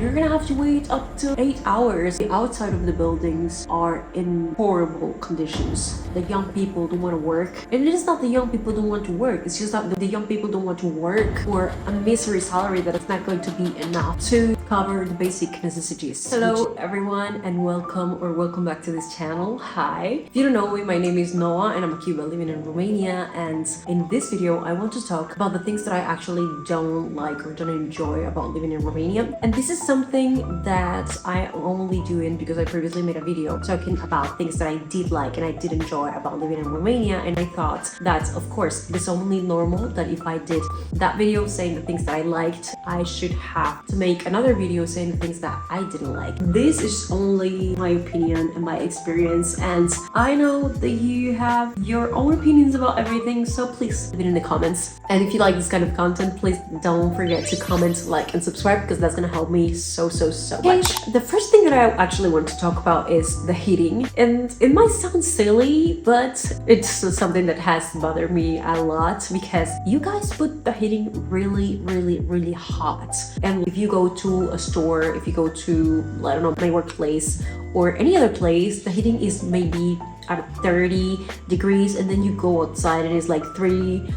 you're gonna have to wait up to 8 hours. The outside of the buildings are in horrible conditions. The young people don't want to work, and it is not the young people don't want to work, it's just that the young people don't want to work for a misery salary that is not going to be enough to cover the basic necessities. Hello everyone, and welcome back to this channel. Hi, if you don't know me, my name is Noah and I'm a Cuban living in Romania, and in this video I want to talk about the things that I actually don't like or don't enjoy about living in Romania. And this is something that I only doing because I previously made a video talking about things that I did like and I did enjoy about living in Romania, and I thought that of course it's only normal that if I did that video saying the things that I liked, I should have to make another video saying the things that I didn't like. This is only my opinion and my experience, and I know that you have your own opinions about everything, so please leave it in the comments. And if you like this kind of content, please don't forget to comment, like and subscribe, because that's gonna help me so much. The first thing that I actually want to talk about is the heating, and it might sound silly, but it's something that has bothered me a lot because you guys put the heating really hot. And if you go to a store, if you go to, I don't know, my workplace or any other place, the heating is maybe at 30 degrees, and then you go outside and it's like 30.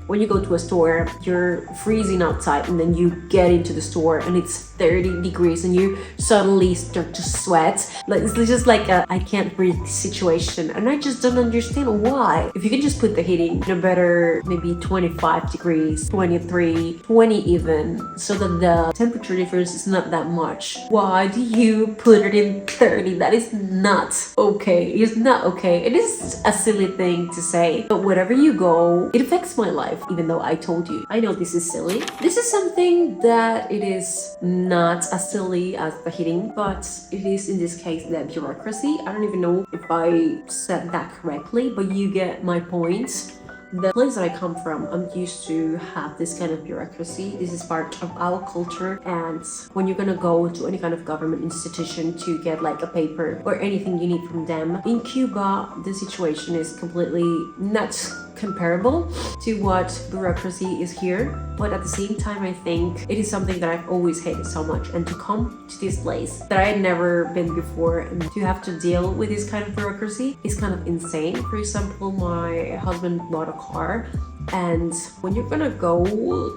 When you go to a store, you're freezing outside, and then you get into the store and it's 30 degrees and you suddenly start to sweat. Like, it's just like a I can't breathe situation, and I just don't understand why. If you can just put the heating in a better maybe 25 degrees, 23, 20 even, so that the temperature difference is not that much, why do you put it in 30? That is not okay. It's not okay. It is a silly thing to say, but wherever you go, it affects my life, even though I told you. I know this is silly. This is something that it is not as silly as the heating, but it is in this case the bureaucracy. I don't even know if I said that correctly, but you get my point. The place that I come from, I'm used to have this kind of bureaucracy. This is part of our culture, and when you're gonna go to any kind of government institution to get like a paper or anything you need from them, in Cuba the situation is completely not comparable to what bureaucracy is here. But at the same time, I think it is something that I've always hated so much, and to come to this place that I had never been before and to have to deal with this kind of bureaucracy is kind of insane. For example, my husband bought a car, and when you're gonna go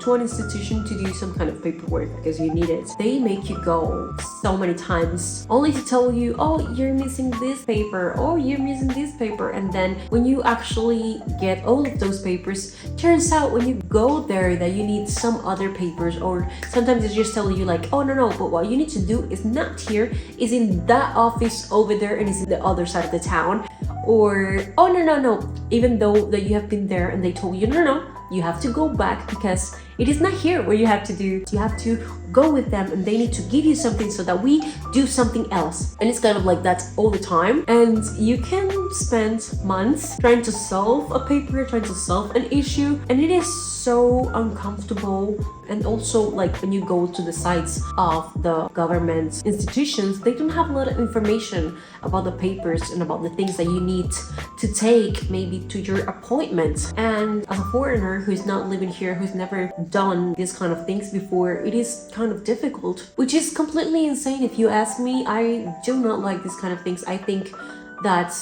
to an institution to do some kind of paperwork because you need it, they make you go so many times only to tell you, oh, you're missing this paper, or you're missing this paper. And then when you actually get all of those papers, turns out when you go there that you need some other papers, or sometimes they just tell you like, oh no, but what you need to do is not here, is in that office over there, and it's in the other side of the town. Or, oh no, even though that you have been there and they told you, no, you have to go back because it is not here where you have to do. You have to go with them, and they need to give you something so that we do something else. And it's kind of like that all the time, and you can spend months trying to solve a paper, trying to solve an issue, and it is so uncomfortable. And also, like, when you go to the sites of the government institutions, they don't have a lot of information about the papers and about the things that you need to take maybe to your appointment. And as a foreigner who's not living here, who's never done these kind of things before, it is kind of difficult, which is completely insane if you ask me. I do not like these kind of things. I think that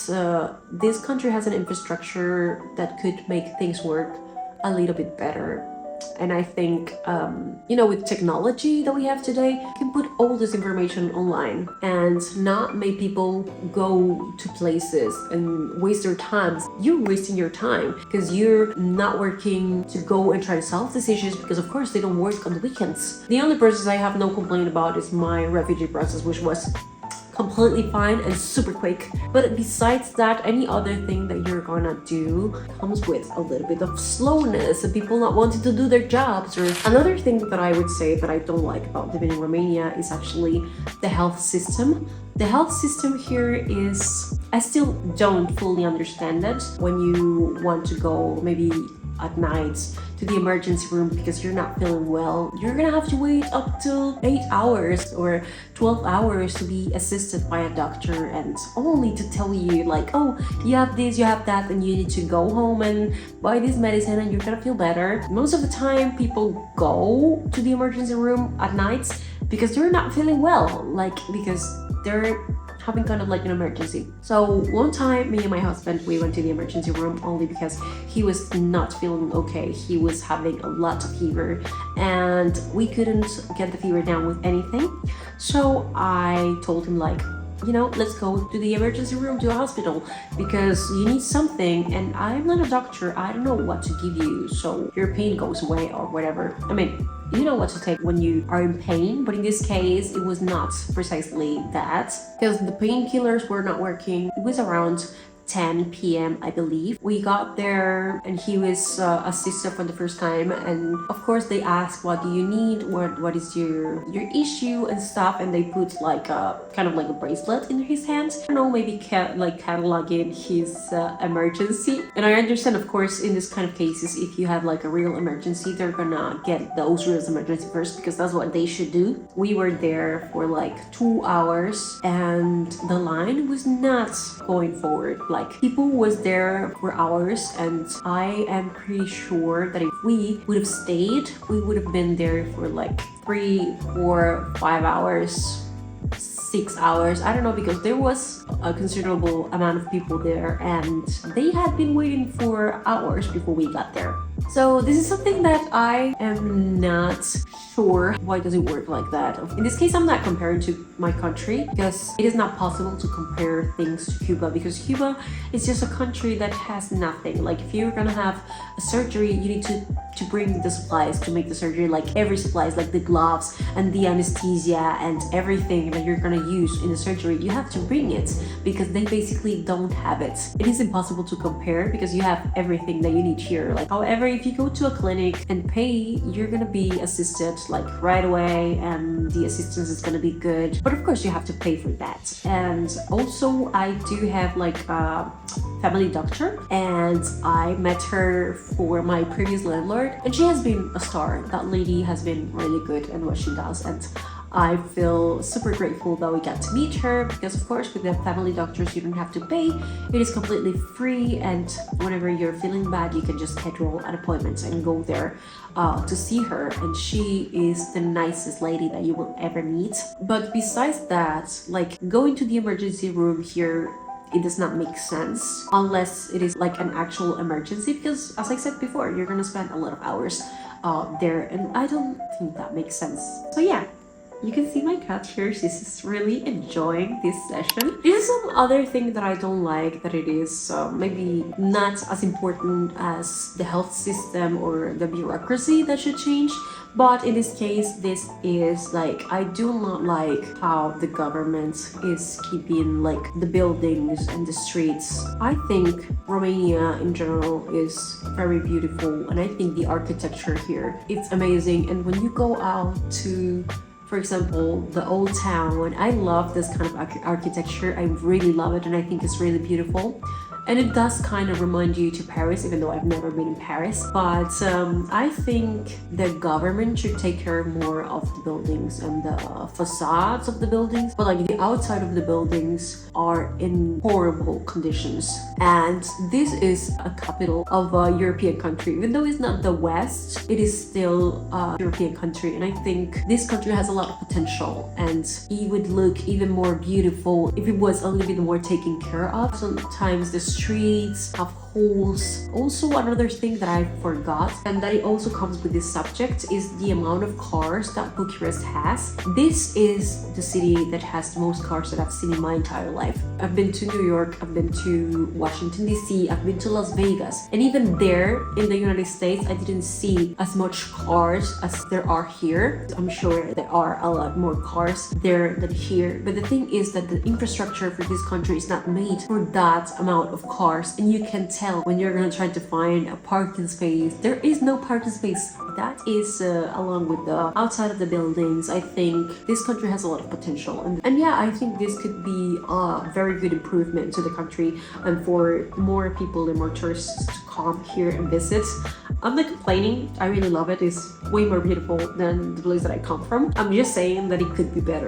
this country has an infrastructure that could make things work a little bit better. And I think, with technology that we have today, you can put all this information online and not make people go to places and waste their time. You're wasting your time because you're not working to go and try to solve these issues, because of course they don't work on the weekends. The only process I have no complaint about is my refugee process, which was completely fine and super quick. But besides that, any other thing that you're gonna do comes with a little bit of slowness and people not wanting to do their jobs. Or another thing that I would say that I don't like about living in Romania is actually the health system. The health system here is, I still don't fully understand it. When you want to go maybe at night to the emergency room because you're not feeling well, you're gonna have to wait up to 8 hours or 12 hours to be assisted by a doctor, and only to tell you like, oh, you have this, you have that, and you need to go home and buy this medicine and you're gonna feel better. Most of the time people go to the emergency room at night because they're not feeling well, like because they're having kind of like an emergency. So one time, me and my husband, we went to the emergency room only because he was not feeling okay. He was having a lot of fever and we couldn't get the fever down with anything. So I told him like, you know, let's go to the emergency room, to a hospital, because you need something, and I'm not a doctor. I don't know what to give you so your pain goes away or whatever. I mean, you know what to take when you are in pain, but in this case, it was not precisely that, because the painkillers were not working. It was around 10 p.m. I believe. We got there and he was assisted for the first time, and of course they asked, what do you need, what is your issue and stuff, and they put like a kind of like a bracelet in his hand. I don't know, maybe cataloging his emergency. And I understand, of course, in this kind of cases, if you have like a real emergency, they're gonna get those real emergency first, because that's what they should do. We were there for like 2 hours and the line was not going forward. Like, people was there for hours, and I am pretty sure that if we would have stayed, we would have been there for like 3, 4, 5 hours, 6 hours. I don't know, because there was a considerable amount of people there and they had been waiting for hours before we got there. So this is something that I am not sure why does it work like that. In this case, I'm not comparing to my country, because it is not possible to compare things to Cuba, because Cuba is just a country that has nothing. Like, if you're gonna have a surgery, you need to bring the supplies to make the surgery, like every supplies, like the gloves and the anesthesia and everything that you're gonna use in the surgery. You have to bring it because they basically don't have it. It is impossible to compare because you have everything that you need here. Like, however, if you go to a clinic and pay, you're gonna be assisted like right away, and the assistance is gonna be good, but of course you have to pay for that. And also, I do have like a family doctor, and I met her for my previous landlord, and she has been a star. That lady has been really good in what she does, and I feel super grateful that we got to meet her, because of course with the family doctors you don't have to pay. It is completely free, and whenever you're feeling bad, you can just schedule an appointment and go there to see her, and she is the nicest lady that you will ever meet. But besides that, like, going to the emergency room here, it does not make sense unless it is like an actual emergency, because as I said before, you're gonna spend a lot of hours there, and I don't think that makes sense. So yeah, you can see my cat here. She's really enjoying this session. This is some other thing that I don't like, that it is maybe not as important as the health system or the bureaucracy that should change. But in this case, this is like, I do not like how the government is keeping like the buildings and the streets. I think Romania in general is very beautiful, and I think the architecture here, it's amazing. And when you go out to, for example, the old town, I love this kind of architecture. I really love it, and I think it's really beautiful. And it does kind of remind you to Paris, even though I've never been in Paris. But I think the government should take care more of the buildings and the facades of the buildings. But like, the outside of the buildings are in horrible conditions. And this is a capital of a European country. Even though it's not the West, it is still a European country. And I think this country has a lot of potential, and it would look even more beautiful if it was a little bit more taken care of. Sometimes the streets have holes. Also, another thing that I forgot, and that it also comes with this subject, is the amount of cars that Bucharest has. This is the city that has the most cars that I've seen in my entire life. I've been to New York, I've been to Washington DC, I've been to Las Vegas, and even there in the United States, I didn't see as much cars as there are here. I'm sure there are a lot more cars there than here, but the thing is that the infrastructure for this country is not made for that amount of cars, and you can tell when you're gonna try to find a parking space. There is no parking space. That is along with the outside of the buildings. I think this country has a lot of potential, and yeah, I think this could be a very good improvement to the country and for more people and more tourists to come here and visit. I'm not complaining. I really love it. It's way more beautiful than the place that I come from. I'm just saying that it could be better.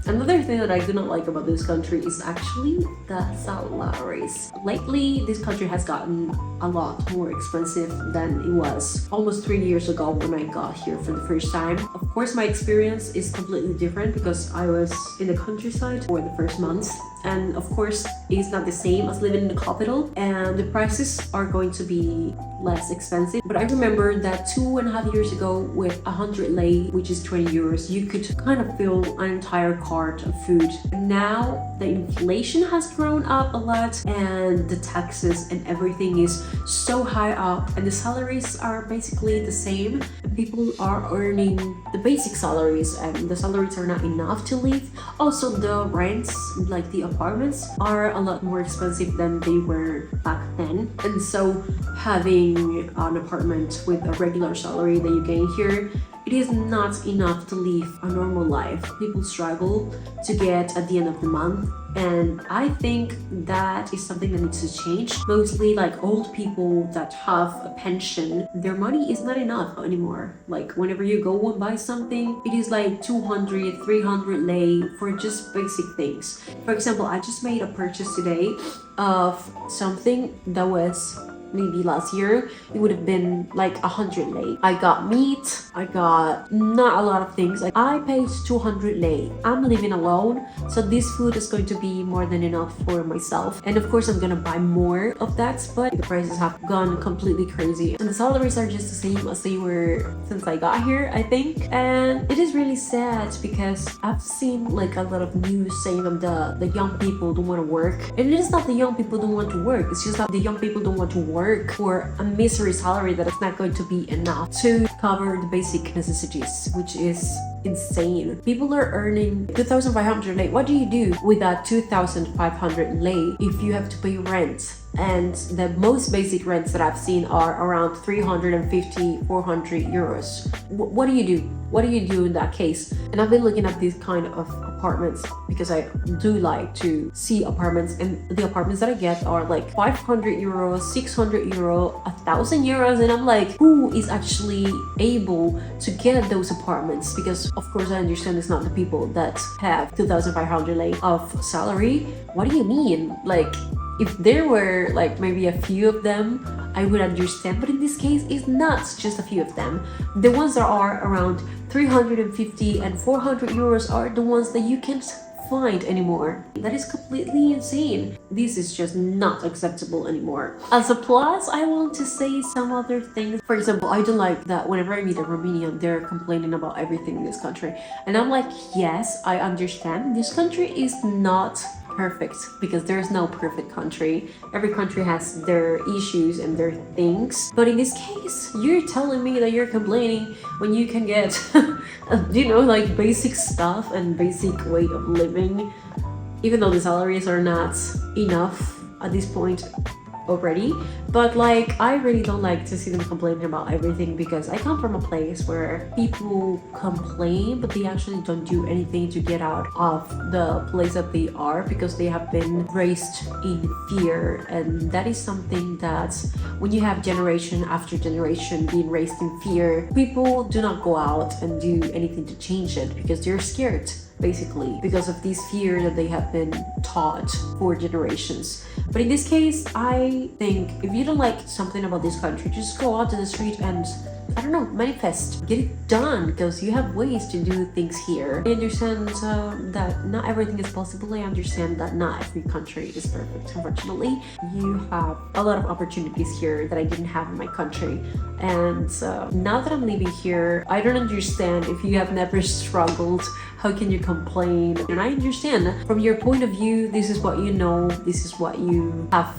Another thing that I do not like about this country is actually the salaries. Lately, this country has gotten a lot more expensive than it was almost 3 years ago when I got here for the first time. Of course, my experience is completely different because I was in the countryside for the first month. And of course, it's not the same as living in the capital, and the prices are going to be less expensive. But I remember that 2.5 years ago, with 100 lei, which is 20 euros, you could kind of fill an entire cart of food. Now the inflation has grown up a lot, and the taxes and everything is so high up, and the salaries are basically the same. People are earning the basic salaries, and the salaries are not enough to live. Also, the rents, like the apartments, are a lot more expensive than they were back then. And so having an apartment with a regular salary that you gain here, it is not enough to live a normal life. People struggle to get at the end of the month, and I think that is something that needs to change. Mostly like old people that have a pension, their money is not enough anymore. Like whenever you go and buy something, it is like 200, 300 lei for just basic things. For example, I just made a purchase today of something that was maybe last year it would have been like 100 lei. I got meat, I got not a lot of things. I paid 200 lei. I'm living alone, so this food is going to be more than enough for myself. And of course I'm gonna buy more of that, but the prices have gone completely crazy. And the salaries are just the same as they were since I got here, I think. And it is really sad because I've seen like a lot of news saying that the young people don't want to work. And it is not the young people don't want to work, it's just that the young people don't want to work for a misery salary that is not going to be enough to cover the basic necessities, which is insane. People are earning 2,500 lei. What do you do with that 2,500 lei if you have to pay rent? And the most basic rents that I've seen are around 350, 400 euros. What do you do? What do you do in that case? And I've been looking at these kind of apartments because I do like to see apartments, and the apartments that I get are like 500 euros, 600 euro, 1,000 euros, and I'm like, who is actually able to get those apartments? Because of course I understand it's not the people that have 2,500 lei of salary. What do you mean? Like, if there were like maybe a few of them, I would understand, but in this case, it's not just a few of them. The ones that are around 350 and 400 euros are the ones that you can't find anymore. That is completely insane. This is just not acceptable anymore. As a plus, I want to say some other things. For example, I don't like that whenever I meet a Romanian, they're complaining about everything in this country. And I'm like, yes, I understand. This country is not perfect because there's no perfect country. Every country has their issues and their things. But in this case, you're telling me that you're complaining when you can get, you know, like basic stuff and basic way of living, even though the salaries are not enough at this point already. But like, I really don't like to see them complaining about everything because I come from a place where people complain but they actually don't do anything to get out of the place that they are because they have been raised in fear. And that is something that when you have generation after generation being raised in fear, people do not go out and do anything to change it because they're scared, basically, because of this fear that they have been taught for generations. But in this case, I think if you don't like something about this country, just go out to the street and, I don't know, manifest, get it done, because you have ways to do things here. I understand that not everything is possible. I understand that not every country is perfect. Unfortunately, you have a lot of opportunities here that I didn't have in my country. And now that I'm living here, I don't understand if you have never struggled, how can you complain? And I understand from your point of view, this is what you know, this is what you have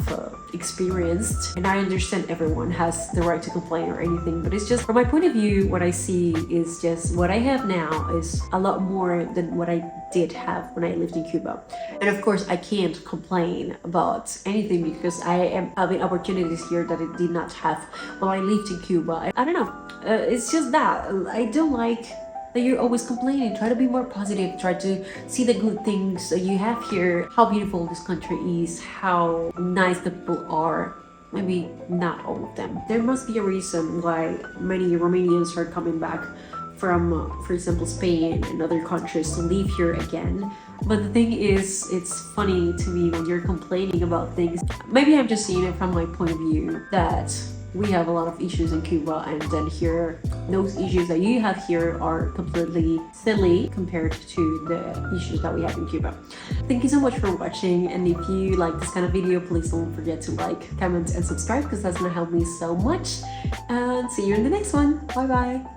experienced, and I understand everyone has the right to complain or anything, but it's just from my point of view, what I see is just what I have now is a lot more than what I did have when I lived in Cuba. And of course I can't complain about anything because I am having opportunities here that I did not have while I lived in Cuba. I don't know, it's just that I don't like that you're always complaining. Try to be more positive, try to see the good things that you have here, how beautiful this country is, how nice the people are. maybe not all of them. There must be a reason why many Romanians are coming back from, for example, Spain and other countries to live here again. But the thing is, it's funny to me when you're complaining about things. Maybe I'm just seeing it from my point of view that we have a lot of issues in Cuba, and then here, those issues that you have here are completely silly compared to the issues that we have in Cuba. Thank you so much for watching, and if you like this kind of video, please don't forget to like, comment, and subscribe, because that's gonna help me so much. And see you in the next one. Bye bye.